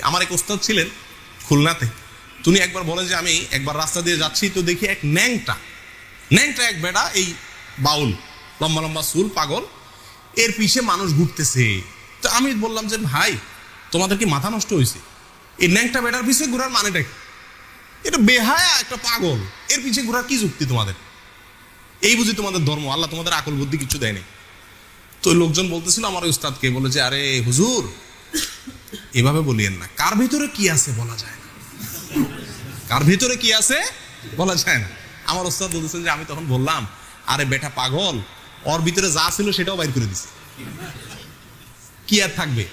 আমার এক ওস্তাদ ছিলেন খুলনাতে, তিনি একবার বলেন যে আমি একবার রাস্তা দিয়ে যাচ্ছি, তো দেখি এক ন্যাংটা এক বেটা, এই বাউল, লম্বা লম্বা চুল, পাগল, এর পিছে মানুষ ঘুরতেছে। তো আমি বললাম যে ভাই, তোমাদের কি মাথা নষ্ট হয়েছে? এই ন্যাংটা বেটার পিছে ঘোরার মানেটা কি? এটা বেহায়া একটা পাগল, এর পিছে ঘোরার কি যুক্তি তোমাদের? এই বুঝি তোমাদের ধর্ম? আল্লাহ তোমাদের আকল বুদ্ধি কিছু দেয়নি। তো লোকজন বলতেছিল আমার উস্তাদকে, বলে যে আরে হুজুর, এভাবে বলিয়েন না, কার ভিতরে কি আছে বলা যায় না, কার ভিতরে কি আছে বলা যায় না। আমার উস্তাদ বলতেছেন যে আমি তখন বললাম, আরে বেটা পাগল, ওর ভিতরে যা ছিল সেটাও বাইর করে দিছে, কি আর থাকবে?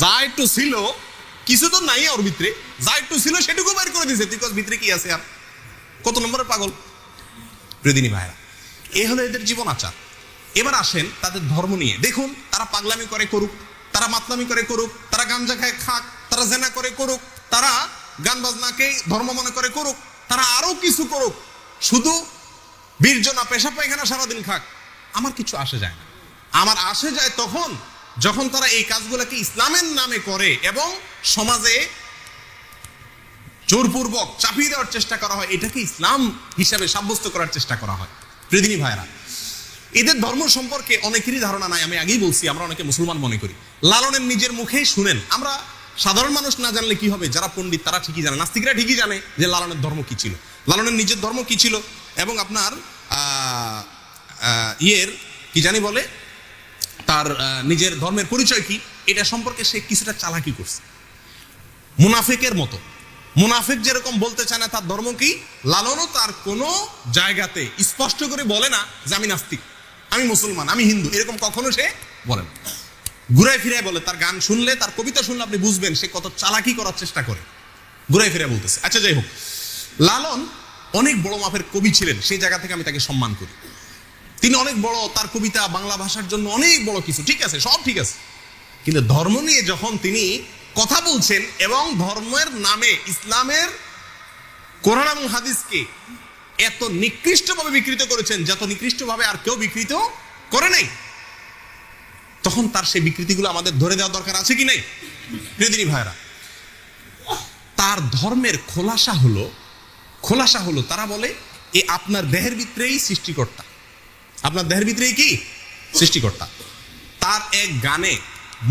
যা একটু ছিল, কিছু তো নাই ওর ভিতরে, যা একটু ছিল সেটুকু বাইর করে দিছে, তুই কস ভিতরে কি আছে? আর কত নম্বরের পাগল? প্রিয়দিনী ভাইরা, এ হলো এদের জীবন আচার। এবার আসেন তাদের ধর্ম নিয়ে। দেখুন, তারা পাগলামি করে করুক, তারা মাতলামি করে করুক, তারা গাঞ্জা খায় খাক, তারা জেনা করে করুক, তারা গান বাজনাকে ধর্ম মনে করে করুক, তারা আরো কিছু করুক, শুধু বীর্জনা পেশাব পায়খানা সারাদিন খাক, আমার কিছু আসে যায় না। আমার আসে যায় তখন যখন তারা এই কাজগুলোকে ইসলামের নামে করে এবং সমাজে জোরপূর্বক চাপিয়ে দেওয়ার চেষ্টা করা হয়, এটাকে ইসলাম হিসাবে সাব্যস্ত করার চেষ্টা করা হয়। প্রিয়দিনী ভাইরা, এদের ধর্ম সম্পর্কে অনেকেরই ধারণা নাই। আমি আগেই বলছি, আমরা অনেকে মুসলমান মনে করি। লালনের নিজের মুখেই শুনেন। আমরা সাধারণ মানুষ না জানলে কি হবে, যারা পণ্ডিত তারা ঠিকই জানে, নাস্তিকরা ঠিকই জানে যে লালনের ধর্ম কি ছিল, লালনের নিজের ধর্ম কি ছিল, এবং আপনার কি জানি বলে, তার নিজের ধর্মের পরিচয় কি, এটা সম্পর্কে সে কিছুটা চালাকি করছে। মুনাফিকের মতো, মুনাফিক যেরকম বলতে চায় না তার ধর্ম কি, লালনও তার কোনো জায়গাতে স্পষ্ট করে বলে না যে আমি নাস্তিক, আমি মুসলমান, আমি হিন্দু, এরকম কখনো সে বলে না। ঘুরাই ফিরাই বলে। তার গান শুনলে, তার কবিতা শুনলে আপনি বুঝবেন সে কত চালাকি করার চেষ্টা করে, ঘুরাই ফিরাই বলতেছে। আচ্ছা, যাই হোক, লালন অনেক বড় মাপের কবি ছিলেন, সেই জায়গা থেকে আমি তাকে সম্মান করি। তিনি অনেক বড়, তার কবিতা বাংলা ভাষার জন্য অনেক বড় কিছু, ঠিক আছে, সব ঠিক আছে, কিন্তু ধর্ম নিয়ে যখন তিনি কথা বলছেন এবং ধর্মের নামে ইসলামের কোরআন এবং হাদিসকে এত নিকৃষ্টভাবে বিকৃত করেছেন, যত নিকৃষ্টভাবে আর কেউ বিকৃত করে নাই, তখন তার সেই বিকৃতিগুলো আমাদের ধরে দেওয়া দরকার আছে কি নাই? প্রিয়দিনী ভাইরা, তার ধর্মের খোলাসা হলো তারা বলে এ আপনার দেহের ভিতরেই সৃষ্টিকর্তা, আপনার দেহের ভিতরেই কি সৃষ্টিকর্তা। তার এক গানে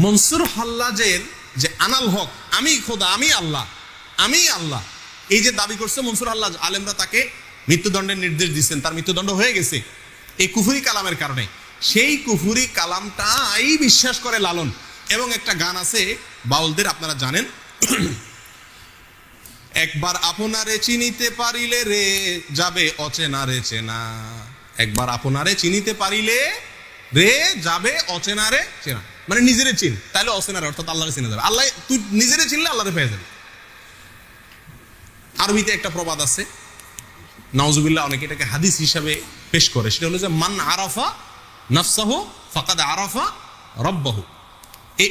মনসুর হাল্লাজের যে আনাল হক, আমি খোদা, আমি আল্লাহ, এই যে দাবি করছে মনসুর হাল্লাজ, আলেমরা তাকে মৃত্যুদণ্ডের নির্দেশ দিচ্ছেন, তার মৃত্যুদণ্ড হয়ে গেছে এই কুফরি কালামের কারণে। সেই কুফরি কালামটাই বিশ্বাস করে লালন। এবং একটা গান আছে বাউলদের, আপনারা জানেন, একবার আপনারে চিনিতে পারিলে রে যাবে অচেনারে চেনা, একবার আপনারে চিনিতে পারিলে রে যাবে অচেনারে চেনা, মানে নিজেরে চিন, তাহলে অচেনারে অর্থাৎ আল্লাহরে চিনে যাবে। আল্লাহ, তুই নিজেরে চিনলে আল্লাহরে পেয়ে যাবে। আরবিতে একটা প্রবাদ আছে, নাউজুবিল্লাহ, অনেকে এটাকে হাদিস হিসাবে পেশ করে, সেটা হলো যে মান আরাফা নাফসাহু ফাকাদ আরাফা রব্বাহু।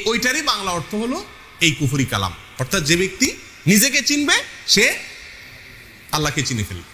ওইটারই বাংলা অর্থ হলো এই কুফরি কালাম, অর্থাৎ যে ব্যক্তি নিজেকে চিনবে সে আল্লাহকে চিনে ফেলবে।